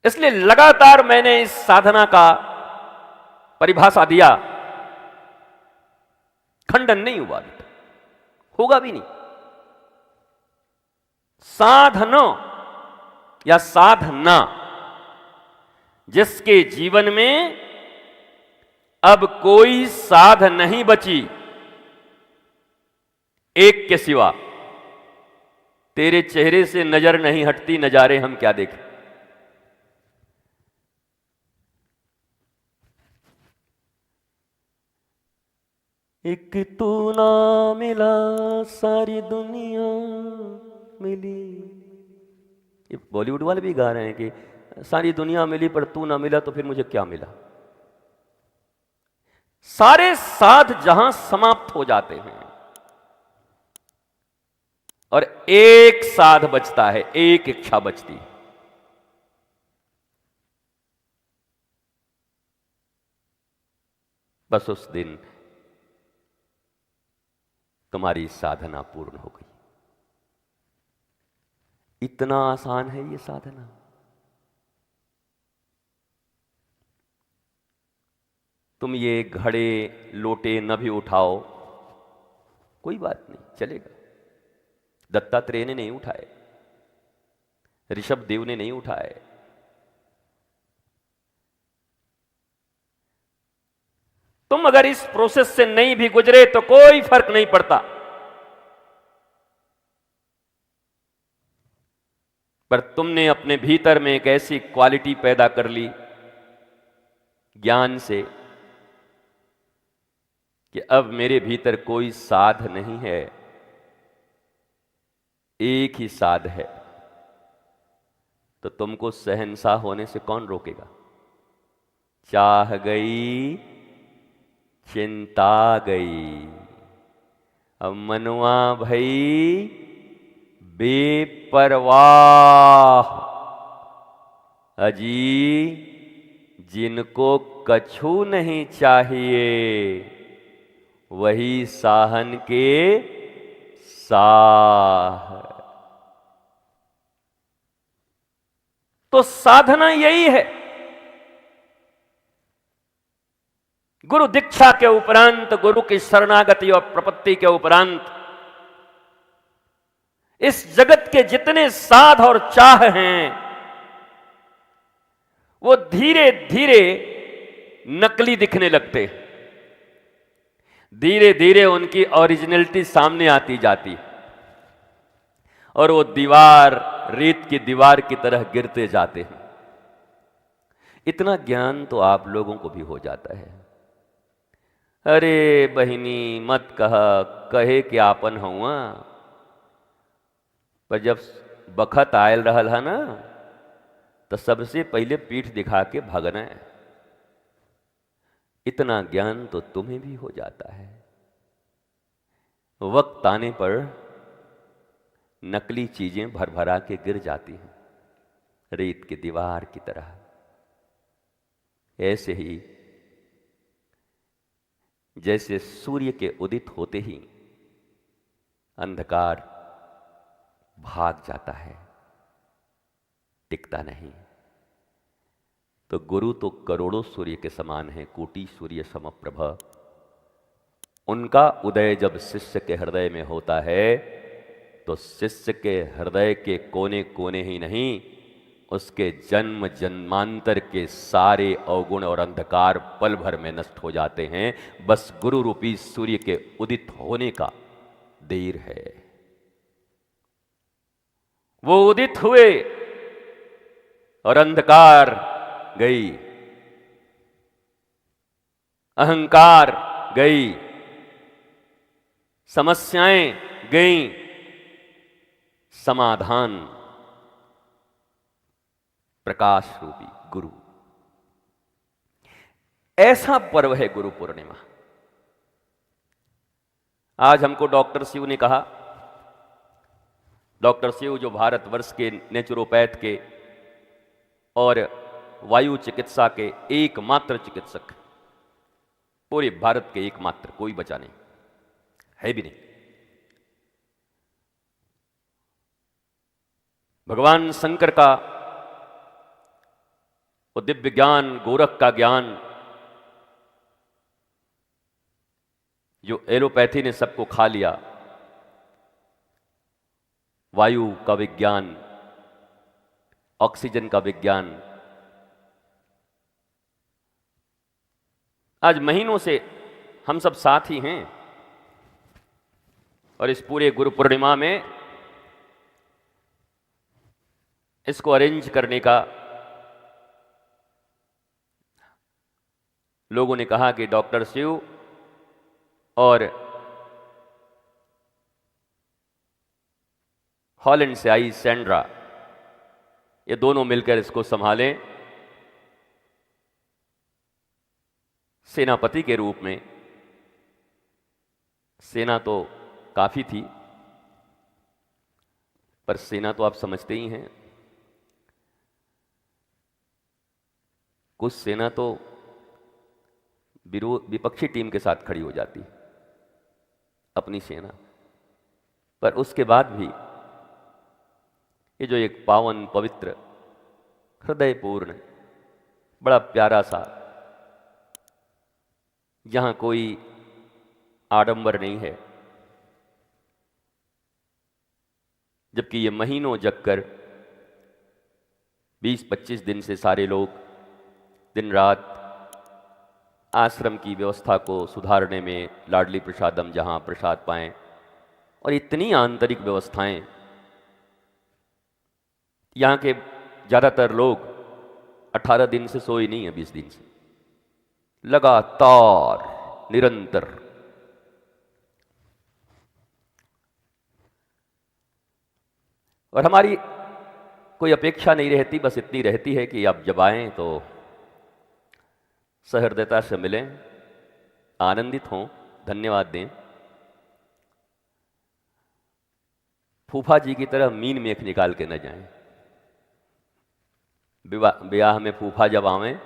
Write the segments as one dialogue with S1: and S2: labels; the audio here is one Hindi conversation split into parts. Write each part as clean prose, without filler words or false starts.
S1: इसलिए लगातार मैंने इस साधना का परिभाषा दिया, खंडन नहीं हुआ बेटा, होगा भी नहीं। साधना या साधना, जिसके जीवन में अब कोई साध नहीं बची एक के सिवा, तेरे चेहरे से नजर नहीं हटती, नजारे हम क्या देखें। एक तू ना मिला सारी दुनिया मिली, ये बॉलीवुड वाले भी गा रहे हैं कि सारी दुनिया मिली पर तू ना मिला तो फिर मुझे क्या मिला। सारे साध जहां समाप्त हो जाते हैं और एक साध बचता है, एक इच्छा बचती है। बस उस दिन तुम्हारी साधना पूर्ण हो गई। इतना आसान है ये साधना। तुम ये घड़े लोटे न भी उठाओ, कोई बात नहीं, चलेगा। दत्तात्रेय ने नहीं उठाए, ऋषभ देव ने नहीं उठाए, तुम अगर इस प्रोसेस से नहीं भी गुजरे तो कोई फर्क नहीं पड़ता, पर तुमने अपने भीतर में एक ऐसी क्वालिटी पैदा कर ली ज्ञान से कि अब मेरे भीतर कोई साध नहीं है, एक ही साध है। तो तुमको शहंशाह होने से कौन रोकेगा। चाह गई चिंता गई, अब मनवा भई बेपरवाह, अजी जिनको कछु नहीं चाहिए वही साहन के साह। तो साधना यही है। गुरु दीक्षा के उपरांत, गुरु की शरणागति और प्रपत्ति के उपरांत इस जगत के जितने साध और चाह हैं वो धीरे धीरे नकली दिखने लगते हैं। धीरे धीरे उनकी ओरिजिनलिटी सामने आती जाती और वो दीवार, रेत की दीवार की तरह गिरते जाते हैं। इतना ज्ञान तो आप लोगों को भी हो जाता है। अरे बहिनी मत कहे कि आपन हुआ, पर जब बखत आयल रहल है ना तो सबसे पहले पीठ दिखा के भगना है। इतना ज्ञान तो तुम्हें भी हो जाता है। वक्त आने पर नकली चीजें भर भरा के गिर जाती हैं रेत की दीवार की तरह। ऐसे ही जैसे सूर्य के उदित होते ही अंधकार भाग जाता है, टिकता नहीं, तो गुरु तो करोड़ों सूर्य के समान है, कोटि सूर्य समप्रभ। उनका उदय जब शिष्य के हृदय में होता है तो शिष्य के हृदय के कोने कोने ही नहीं, उसके जन्म जन्मांतर के सारे अवगुण और अंधकार पल भर में नष्ट हो जाते हैं। बस गुरु रूपी सूर्य के उदित होने का देर है। वो उदित हुए और अंधकार गई, अहंकार गई, समस्याएं गईं, समाधान प्रकाश रूपी गुरु। ऐसा पर्व है गुरु पूर्णिमा। आज हमको डॉक्टर शिव ने कहा, डॉक्टर शिव जो भारतवर्ष के नेचुरोपैथ के और वायु चिकित्सा के एकमात्र चिकित्सक, पूरे भारत के एकमात्र, कोई बचा नहीं है भी नहीं। भगवान शंकर का वो दिव्य ज्ञान, गोरख का ज्ञान, जो एलोपैथी ने सबको खा लिया, वायु का विज्ञान, ऑक्सीजन का विज्ञान, आज महीनों से हम सब साथ ही हैं। और इस पूरे गुरु पूर्णिमा में इसको अरेंज करने का लोगों ने कहा कि डॉक्टर शिव और हॉलैंड से आई सैंड्रा, ये दोनों मिलकर इसको संभालें। सेनापति के रूप में, सेना तो काफी थी, पर सेना तो आप समझते ही हैं, कुछ सेना तो विपक्षी टीम के साथ खड़ी हो जाती, अपनी सेना। पर उसके बाद भी ये जो एक पावन, पवित्र, हृदयपूर्ण, बड़ा प्यारा सा, जहां कोई आडंबर नहीं है, जबकि ये महीनों जगकर 20-25 दिन से सारे लोग दिन रात आश्रम की व्यवस्था को सुधारने में लाडली प्रसादम जहां प्रसाद पाएं, और इतनी आंतरिक व्यवस्थाएं, यहाँ के ज़्यादातर लोग 18 दिन से सोए नहीं है, 20 दिन से लगातार निरंतर। और हमारी कोई अपेक्षा नहीं रहती, बस इतनी रहती है कि आप जब आएं तो सहृदयता से मिलें, आनंदित हों, धन्यवाद दें। फूफा जी की तरह मीन मेख निकाल के न जाएं। ब्याह में फूफा जब आवें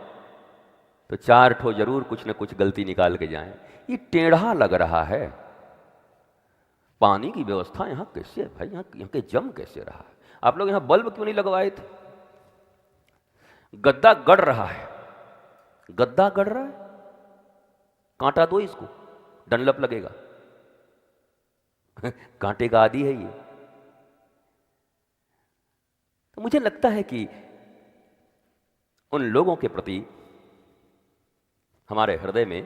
S1: तो 4 ठो जरूर कुछ न कुछ गलती निकाल के जाएं। ये टेढ़ा लग रहा है, पानी की व्यवस्था यहाँ कैसे है भाई, यहाँ के जम कैसे रहा है, आप लोग यहाँ बल्ब क्यों नहीं लगवाए थे, गद्दा गड़ रहा है, गद्दा गड़ रहा है, कांटा दो इसको, डनलप लगेगा। कांटे का आदि है ये। तो मुझे लगता है कि उन लोगों के प्रति हमारे हृदय में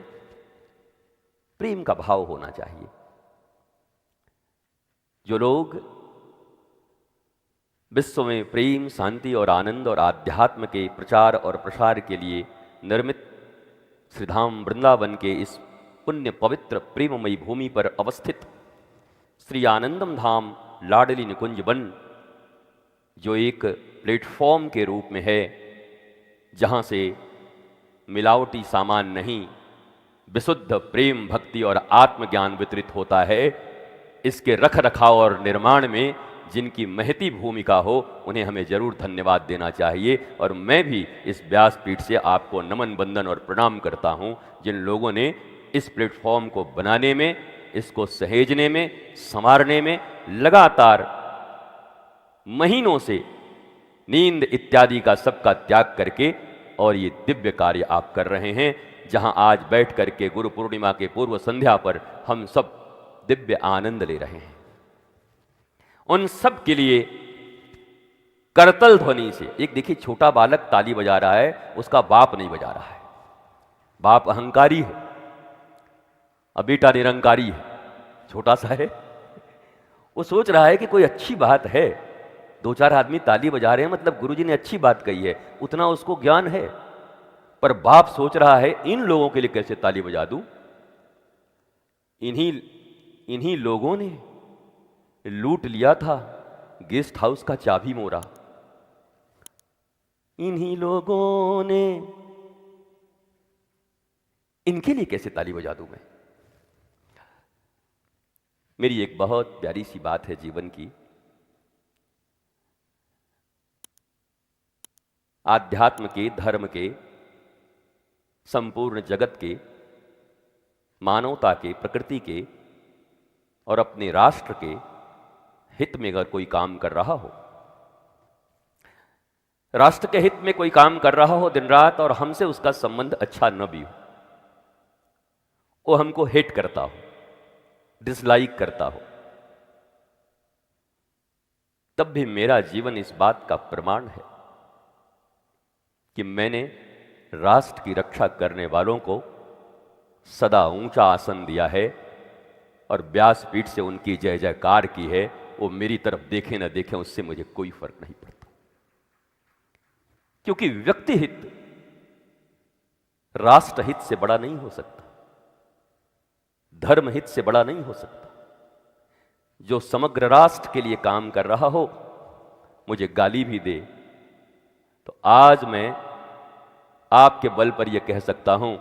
S1: प्रेम का भाव होना चाहिए, जो लोग विश्व में प्रेम, शांति और आनंद और आध्यात्म के प्रचार और प्रसार के लिए निर्मित श्रीधाम वृंदावन के इस पुण्य पवित्र प्रेममयी भूमि पर अवस्थित श्री आनंदम धाम लाडली निकुंज वन, जो एक प्लेटफॉर्म के रूप में है, जहां से मिलावटी सामान नहीं, विशुद्ध प्रेम, भक्ति और आत्मज्ञान वितरित होता है, इसके रख रखाव और निर्माण में जिनकी महती भूमिका हो, उन्हें हमें जरूर धन्यवाद देना चाहिए। और मैं भी इस व्यासपीठ से आपको नमन, वंदन और प्रणाम करता हूं, जिन लोगों ने इस प्लेटफॉर्म को बनाने में, इसको सहेजने में, संवारने में लगातार महीनों से नींद इत्यादि का सबका त्याग करके, और ये दिव्य कार्य आप कर रहे हैं, जहां आज बैठ करके गुरु पूर्णिमा के पूर्व संध्या पर हम सब दिव्य आनंद ले रहे हैं। उन सब के लिए करतल ध्वनि से, एक देखिए छोटा बालक ताली बजा रहा है, उसका बाप नहीं बजा रहा है, बाप अहंकारी है और बेटा निरंकारी है, छोटा सा है, वो सोच रहा है कि कोई अच्छी बात है, 2-4 आदमी ताली बजा रहे हैं, मतलब गुरुजी ने अच्छी बात कही है, उतना उसको ज्ञान है। पर बाप सोच रहा है इन लोगों के लिए कैसे ताली बजा दूं, इन्हीं लोगों ने लूट लिया था गेस्ट हाउस का चाबी मोरा, इन्हीं लोगों ने, इनके लिए कैसे ताली बजा दूं मैं। मेरी एक बहुत प्यारी सी बात है जीवन की, आध्यात्म के, धर्म के, संपूर्ण जगत के, मानवता के, प्रकृति के और अपने राष्ट्र के हित में अगर कोई काम कर रहा हो, राष्ट्र के हित में कोई काम कर रहा हो दिन रात और हमसे उसका संबंध अच्छा न भी हो, वो हमको हेट करता हो, डिसलाइक करता हो, तब भी मेरा जीवन इस बात का प्रमाण है कि मैंने राष्ट्र की रक्षा करने वालों को सदा ऊंचा आसन दिया है और व्यासपीठ से उनकी जय जयकार की है। वो मेरी तरफ देखें न देखें, उससे मुझे कोई फर्क नहीं पड़ता, क्योंकि व्यक्ति हित राष्ट्र हित से बड़ा नहीं हो सकता, धर्म हित से बड़ा नहीं हो सकता। जो समग्र राष्ट्र के लिए काम कर रहा हो, मुझे गाली भी दे, तो आज मैं आपके बल पर यह कह सकता हूं,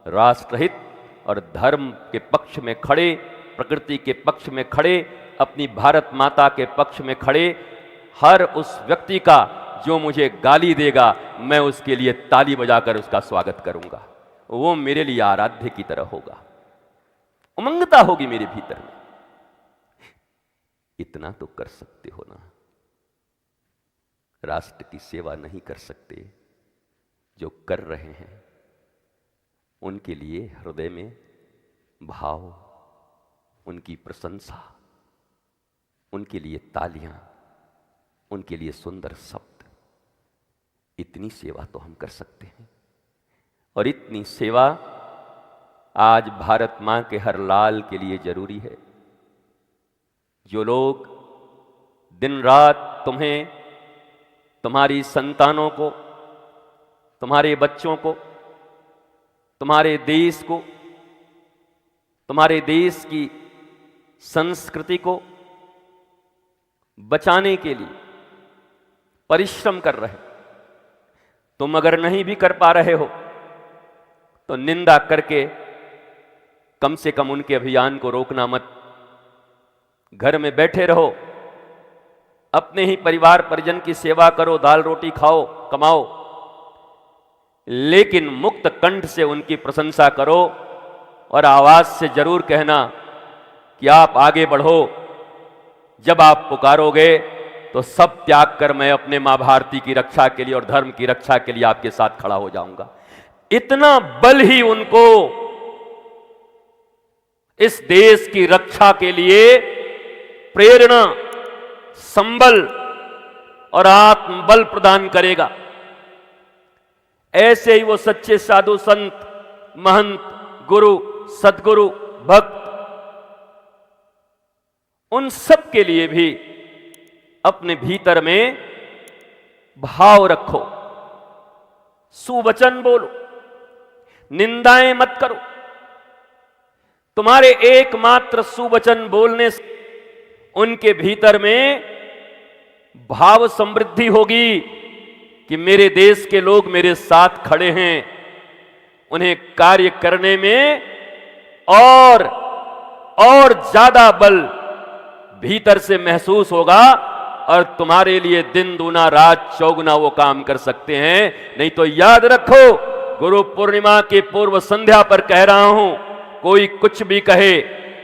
S1: राष्ट्रहित और धर्म के पक्ष में खड़े, प्रकृति के पक्ष में खड़े, अपनी भारत माता के पक्ष में खड़े हर उस व्यक्ति का जो मुझे गाली देगा, मैं उसके लिए ताली बजाकर उसका स्वागत करूंगा। वो मेरे लिए आराध्य की तरह होगा, उमंगता होगी मेरे भीतर में। इतना तो कर सकते हो ना, राष्ट्र की सेवा नहीं कर सकते, जो कर रहे हैं उनके लिए हृदय में भाव, उनकी प्रशंसा, उनके लिए तालियां, उनके लिए सुंदर शब्द, इतनी सेवा तो हम कर सकते हैं। और इतनी सेवा आज भारत मां के हर लाल के लिए जरूरी है। जो लोग दिन रात तुम्हें, तुम्हारी संतानों को, तुम्हारे बच्चों को, तुम्हारे देश को, तुम्हारे देश की संस्कृति को बचाने के लिए परिश्रम कर रहे, तुम अगर नहीं भी कर पा रहे हो तो निंदा करके कम से कम उनके अभियान को रोकना मत। घर में बैठे रहो, अपने ही परिवार परिजन की सेवा करो, दाल रोटी खाओ, कमाओ, लेकिन मुक्त कंठ से उनकी प्रशंसा करो और आवाज से जरूर कहना कि आप आगे बढ़ो। जब आप पुकारोगे तो सब त्याग कर मैं अपने मां भारती की रक्षा के लिए और धर्म की रक्षा के लिए आपके साथ खड़ा हो जाऊंगा। इतना बल ही उनको इस देश की रक्षा के लिए प्रेरणा, संबल और आत्मबल प्रदान करेगा। ऐसे ही वो सच्चे साधु संत, महंत, गुरु, सदगुरु, भक्त, उन सब के लिए भी अपने भीतर में भाव रखो, सुवचन बोलो, निंदाएं मत करो। तुम्हारे एकमात्र सुवचन बोलने से उनके भीतर में भाव समृद्धि होगी कि मेरे देश के लोग मेरे साथ खड़े हैं। उन्हें कार्य करने में और ज्यादा बल भीतर से महसूस होगा और तुम्हारे लिए दिन दूना रात चौगुना वो काम कर सकते हैं। नहीं तो याद रखो, गुरु पूर्णिमा की पूर्व संध्या पर कह रहा हूं, कोई कुछ भी कहे,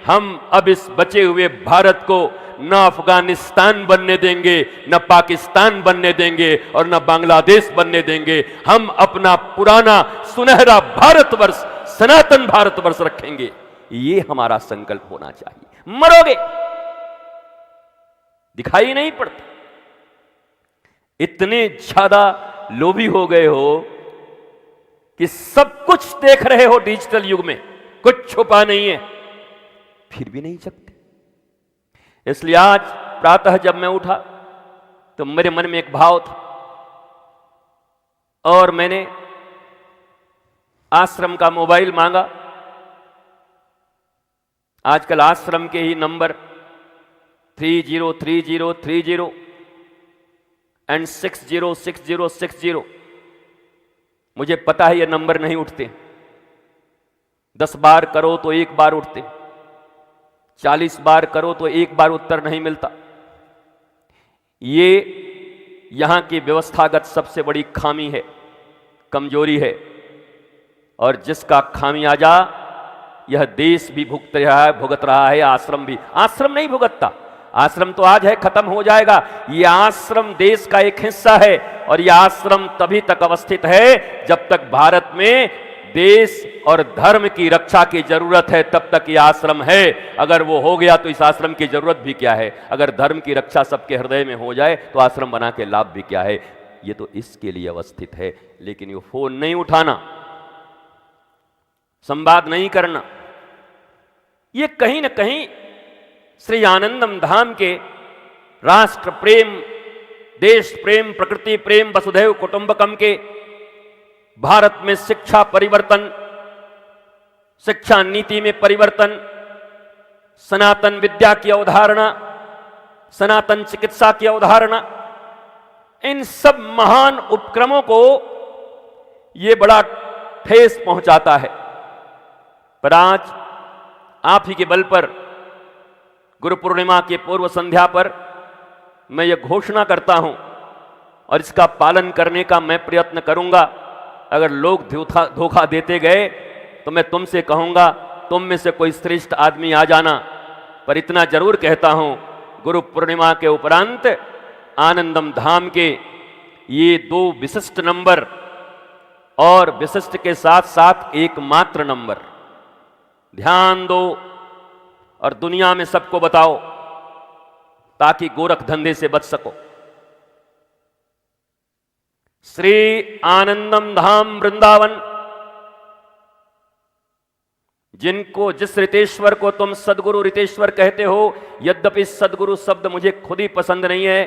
S1: हम अब इस बचे हुए भारत को न अफगानिस्तान बनने देंगे, न पाकिस्तान बनने देंगे और न बांग्लादेश बनने देंगे। हम अपना पुराना सुनहरा भारतवर्ष, सनातन भारतवर्ष रखेंगे। ये हमारा संकल्प होना चाहिए। मरोगे दिखाई नहीं पड़ता। इतने ज्यादा लोभी हो गए हो कि सब कुछ देख रहे हो डिजिटल युग में, कुछ छुपा नहीं है, फिर भी नहीं सकते। इसलिए आज प्रातः जब मैं उठा तो मेरे मन में एक भाव था और मैंने आश्रम का मोबाइल मांगा। आजकल आश्रम के ही नंबर 303030 एंड 606060, मुझे पता है ये नंबर नहीं उठते। 10 बार करो तो एक बार उठते, 40 बार करो तो एक बार उत्तर नहीं मिलता। ये यहां की व्यवस्थागत सबसे बड़ी खामी है, कमजोरी है, और जिसका खामियाजा यह देश भी भुगत रहा है, आश्रम भी। आश्रम नहीं भुगतता, आश्रम तो आज है, खत्म हो जाएगा। ये आश्रम देश का एक हिस्सा है और ये आश्रम तभी तक अवस्थित है जब तक भारत में देश और धर्म की रक्षा की जरूरत है, तब तक ये आश्रम है। अगर वो हो गया तो इस आश्रम की जरूरत भी क्या है। अगर धर्म की रक्षा सबके हृदय में हो जाए तो आश्रम बना के लाभ भी क्या है। ये तो इसके लिए अवस्थित है। लेकिन ये फोन नहीं उठाना, संवाद नहीं करना, ये कहीं ना कहीं श्री आनंदम धाम के राष्ट्र प्रेम, देश प्रेम, प्रकृति प्रेम, वसुधैव कुटुंबकम के, भारत में शिक्षा परिवर्तन, शिक्षा नीति में परिवर्तन, सनातन विद्या की अवधारणा, सनातन चिकित्सा की अवधारणा, इन सब महान उपक्रमों को ये बड़ा ठेस पहुंचाता है। पर आज आप ही के बल पर गुरु पूर्णिमा के पूर्व संध्या पर मैं ये घोषणा करता हूं और इसका पालन करने का मैं प्रयत्न करूंगा। अगर लोग धोखा देते गए तो मैं तुमसे कहूंगा तुम में से कोई श्रेष्ठ आदमी आ जाना। पर इतना जरूर कहता हूं, गुरु पूर्णिमा के उपरांत आनंदम धाम के ये 2 विशिष्ट नंबर और विशिष्ट के साथ साथ एकमात्र नंबर ध्यान दो और दुनिया में सबको बताओ ताकि गोरख धंधे से बच सको। श्री आनंदम धाम वृंदावन, जिनको जिस रितेश्वर को तुम सदगुरु रितेश्वर कहते हो, यद्यपि सदगुरु शब्द मुझे खुद ही पसंद नहीं है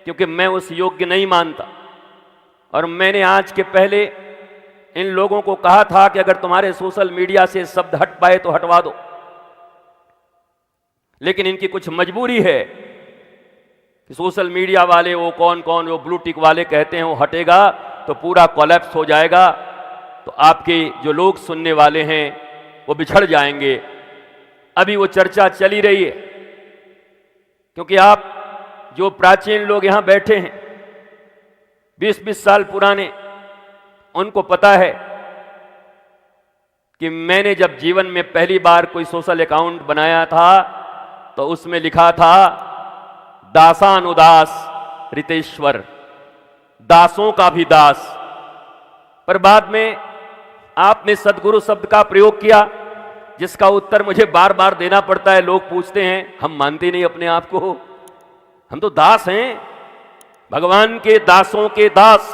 S1: क्योंकि मैं उस योग्य नहीं मानता। और मैंने आज के पहले इन लोगों को कहा था कि अगर तुम्हारे सोशल मीडिया से शब्द हट पाए तो हटवा दो, लेकिन इनकी कुछ मजबूरी है कि सोशल मीडिया वाले वो कौन कौन वो ब्लू टिक वाले कहते हैं वो हटेगा तो पूरा कोलैप्स हो जाएगा, तो आपके जो लोग सुनने वाले हैं वो बिछड़ जाएंगे। अभी वो चर्चा चली रही है क्योंकि आप जो प्राचीन लोग यहां बैठे हैं 20-20 साल पुराने, उनको पता है कि मैंने जब जीवन में पहली बार कोई सोशल अकाउंट बनाया था तो उसमें लिखा था दासानुदास रितेश्वर, दासों का भी दास। पर बाद में आपने सदगुरु शब्द का प्रयोग किया जिसका उत्तर मुझे बार बार देना पड़ता है। लोग पूछते हैं, हम मानते नहीं अपने आप को, हम तो दास हैं, भगवान के दासों के दास,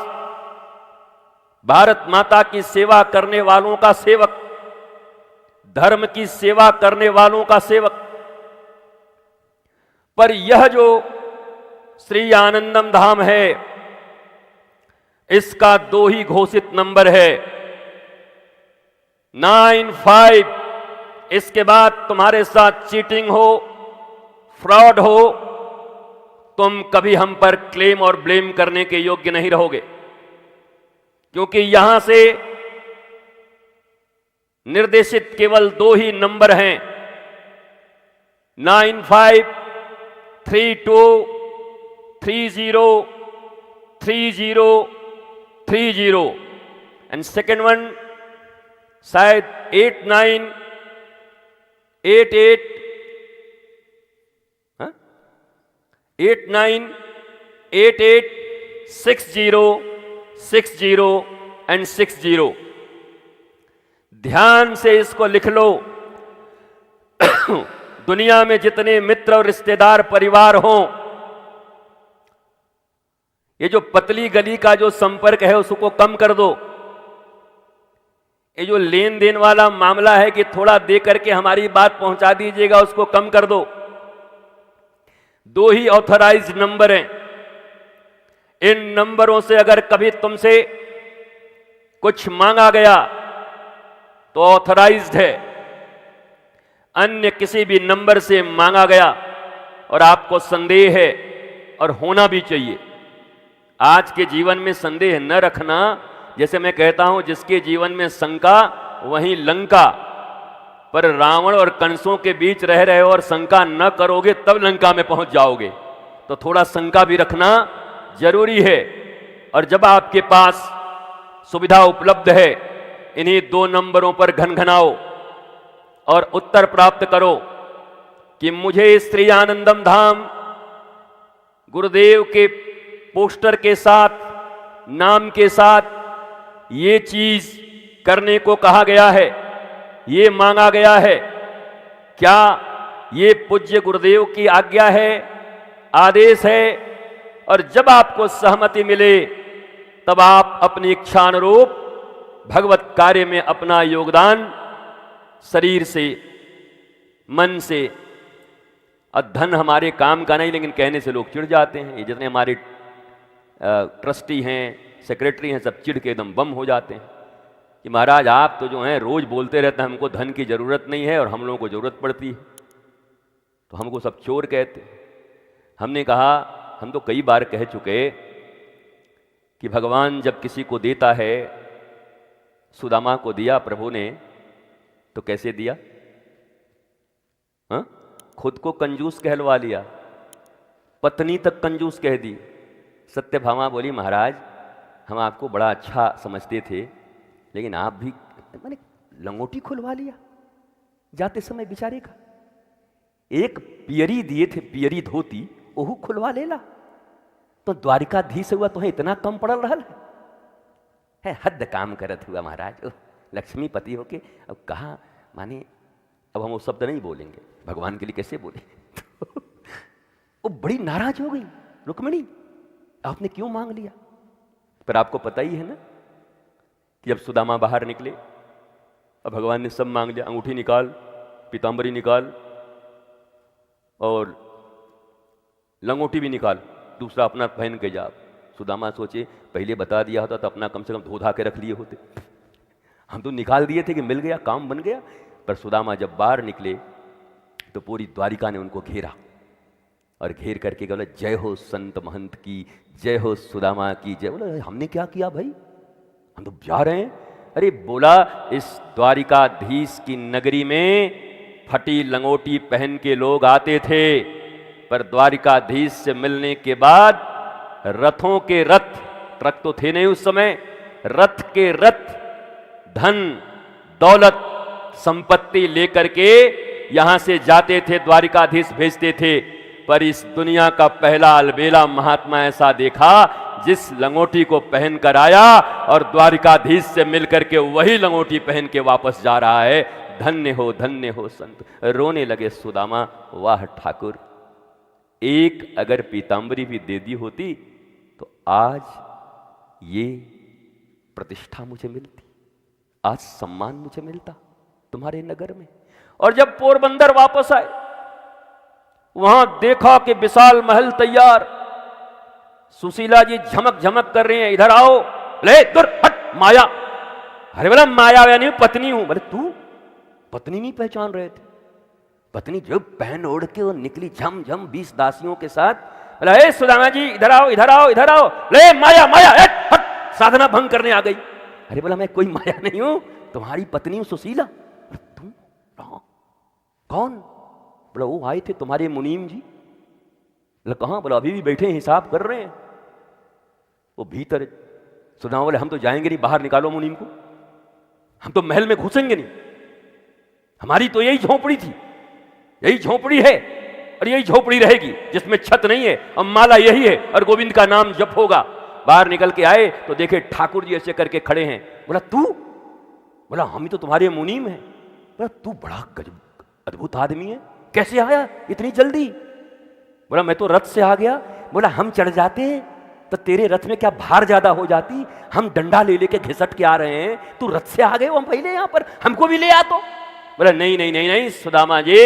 S1: भारत माता की सेवा करने वालों का सेवक, धर्म की सेवा करने वालों का सेवक। पर यह जो श्री आनंदम धाम है इसका 2 ही घोषित नंबर है 95। इसके बाद तुम्हारे साथ चीटिंग हो, फ्रॉड हो, तुम कभी हम पर क्लेम और ब्लेम करने के योग्य नहीं रहोगे, क्योंकि यहां से निर्देशित केवल 2 ही नंबर हैं 95 32 30 30 30 एंड सेकेंड वन शायद 89 88 89 88 60 60 एंड 60। ध्यान से इसको लिख लो। दुनिया में जितने मित्र और रिश्तेदार परिवार हों, ये जो पतली गली का जो संपर्क है उसको कम कर दो। ये जो लेन देन वाला मामला है कि थोड़ा दे करके हमारी बात पहुंचा दीजिएगा, उसको कम कर दो। 2 ही ऑथराइज्ड नंबर हैं। इन नंबरों से अगर कभी तुमसे कुछ मांगा गया तो ऑथराइज्ड है। अन्य किसी भी नंबर से मांगा गया और आपको संदेह है, और होना भी चाहिए, आज के जीवन में संदेह न रखना। जैसे मैं कहता हूं, जिसके जीवन में शंका वहीं लंका। पर रावण और कंसों के बीच रह रहे हो और शंका न करोगे तब लंका में पहुंच जाओगे। तो थोड़ा शंका भी रखना जरूरी है। और जब आपके पास सुविधा उपलब्ध है, इन्हीं 2 नंबरों पर घनघनाओ और उत्तर प्राप्त करो। कि मुझे श्री आनंदम धाम गुरुदेव के पोस्टर के साथ, नाम के साथ ये चीज करने को कहा गया है, ये मांगा गया है। क्या ये पूज्य गुरुदेव की आज्ञा है, आदेश है? और जब आपको सहमति मिले तब आप अपनी इच्छानुरूप भगवत कार्य में अपना योगदान शरीर से, मन से, और धन हमारे काम का नहीं, लेकिन कहने से लोग चिढ़ जाते हैं। ये जितने हमारे ट्रस्टी हैं, सेक्रेटरी हैं, सब चिढ़ के एकदम बम हो जाते हैं कि महाराज आप तो जो हैं रोज बोलते रहते हैं हमको धन की जरूरत नहीं है और हम लोगों को जरूरत पड़ती है, तो हमको सब चोर कहते। हमने कहा, हम तो कई बार कह चुके कि भगवान जब किसी को देता है, सुदामा को दिया प्रभु ने, तो कैसे दिया? हाँ, खुद को कंजूस कहलवा लिया, पत्नी तक कंजूस कह दी। सत्यभामा बोली, महाराज हम आपको बड़ा अच्छा समझते थे, लेकिन आप भी मैंने लंगोटी खुलवा लिया जाते समय बेचारे का। एक पियरी दिए थे, पियरी धोती, ओहू खुलवा लेला, तो द्वारिकाधीश हुआ तो इतना कम पड़ल रहल है, हद काम करत हुआ महाराज। लक्ष्मीपति होके अब कहा माने, अब हम वो शब्द नहीं बोलेंगे, भगवान के लिए कैसे बोले। वो बड़ी नाराज हो गई, रुक्मिणी आपने क्यों मांग लिया? पर आपको पता ही है ना कि जब सुदामा बाहर निकले और भगवान ने सब मांग लिया, अंगूठी निकाल, पीतांबरी निकाल और लंगोटी भी निकाल, दूसरा अपना पहन के जा। सुदामा सोचे पहले बता दिया होता तो अपना कम से कम धो धा के रख लिए होते, हम तो निकाल दिए थे कि मिल गया, काम बन गया। पर सुदामा जब बाहर निकले तो पूरी द्वारिका ने उनको घेरा और घेर करके बोला, जय हो संत महंत की, जय हो सुदामा की जय। बोला हमने क्या किया भाई, हम तो जा रहे हैं। अरे बोला, इस द्वारिकाधीश की नगरी में फटी लंगोटी पहन के लोग आते थे, पर द्वारिकाधीश से मिलने के बाद रथों के रथ, ट्रक तो थे नहीं उस समय, रथ के रथ धन दौलत संपत्ति लेकर के यहां से जाते थे, द्वारिकाधीश भेजते थे। पर इस दुनिया का पहला अलबेला महात्मा ऐसा देखा जिस लंगोटी को पहन कर आया और द्वारिकाधीश से मिलकर के वही लंगोटी पहन के वापस जा रहा है। धन्य हो संत। रोने लगे सुदामा, वाह ठाकुर, एक अगर पीतांबरी भी दे दी होती तो आज ये प्रतिष्ठा मुझे मिलती, आज सम्मान मुझे मिलता तुम्हारे नगर में। और जब पोरबंदर वापस आए, वहां देखा कि विशाल महल तैयार, सुशीला जी झमक झमक कर रही हैं, इधर आओ, ले दूर हट माया। अरे बोला माया यानी पत्नी हूं। बोले तू पत्नी नहीं पहचान रहे थे? पत्नी जो पहन ओढ़ के वो निकली झम झम 20 दासियों के साथ। बोला ए सुदामा जी इधर आओ, इधर आओ, इधर आओ, ले माया माया हट हट, साधना भंग करने आ गई। अरे बोला मैं कोई माया नहीं हूं, तुम्हारी पत्नी हूं सुशीला। तुम कौन? बोला वो आए थे तुम्हारे मुनीम जी। बोला कहां? बोला अभी भी बैठे हिसाब कर रहे हैं वो भीतर। सुदामा बोले हम तो जाएंगे नहीं, बाहर निकालो मुनीम को, हम तो महल में घुसेंगे नहीं, हमारी तो यही झोपड़ी थी, यही झोपड़ी है और यही झोपड़ी रहेगी जिसमें छत नहीं है और माला यही है और गोविंद का नाम जप होगा। बाहर निकल के आए तो देखे ठाकुर जी ऐसे करके खड़े हैं। बोला तू? बोला हम ही तो तुम्हारे मुनीम हैं। बोला तू बड़ा गजब अद्भुत आदमी है, कैसे आया इतनी जल्दी? बोला मैं तो रथ से आ गया। बोला हम चढ़ जाते तो तेरे रथ में क्या भार ज्यादा हो जाती, हम डंडा ले लेके घिसट के आ रहे हैं, तू रथ से आ गए हो, हम पहले यहां पर, हमको भी ले आ तो। बोला नहीं नहीं नहीं नहीं सुदामा जी,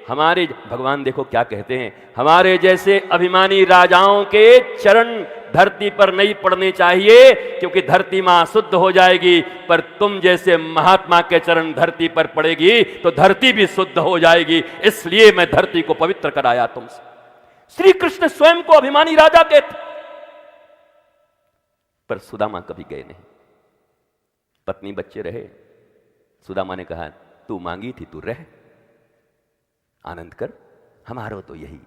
S1: हमारे भगवान देखो क्या कहते हैं, हमारे जैसे अभिमानी राजाओं के चरण धरती पर नहीं पड़ने चाहिए क्योंकि धरती मां शुद्ध हो जाएगी, पर तुम जैसे महात्मा के चरण धरती पर पड़ेगी तो धरती भी शुद्ध हो जाएगी, इसलिए मैं धरती को पवित्र कराया तुमसे। श्री कृष्ण स्वयं को अभिमानी राजा कहते, पर सुदामा कभी गए नहीं, पत्नी बच्चे रहे। सुदामा ने कहा तू मांगी थी तू रह, आनंद कर, हमारो तो यही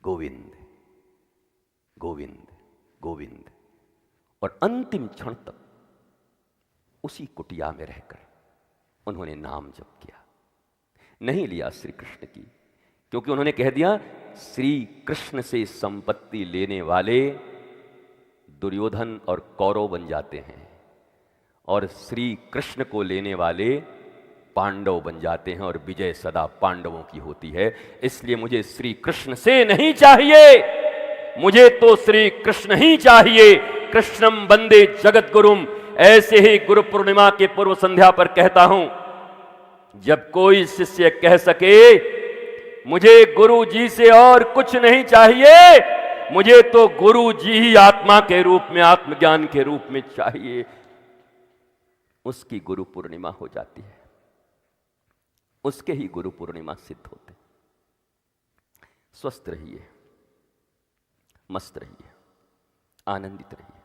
S1: गोविंद गोविंद गोविंद। और अंतिम क्षण तक उसी कुटिया में रहकर उन्होंने नाम जप किया, नहीं लिया श्री कृष्ण की क्योंकि उन्होंने कह दिया श्री कृष्ण से संपत्ति लेने वाले दुर्योधन और कौरव बन जाते हैं और श्री कृष्ण को लेने वाले पांडव बन जाते हैं और विजय सदा पांडवों की होती है। इसलिए मुझे श्री कृष्ण से नहीं चाहिए, मुझे तो श्री कृष्ण ही चाहिए। कृष्णम वंदे जगत गुरुम। ऐसे ही गुरु पूर्णिमा के पूर्व संध्या पर कहता हूं, जब कोई शिष्य कह सके मुझे गुरु जी से और कुछ नहीं चाहिए, मुझे तो गुरु जी ही आत्मा के रूप में, आत्मज्ञान के रूप में चाहिए, उसकी गुरु पूर्णिमा हो जाती है, उसके ही गुरु पूर्णिमा सिद्ध होते। स्वस्थ रहिए, मस्त रहिए, आनंदित रहिए।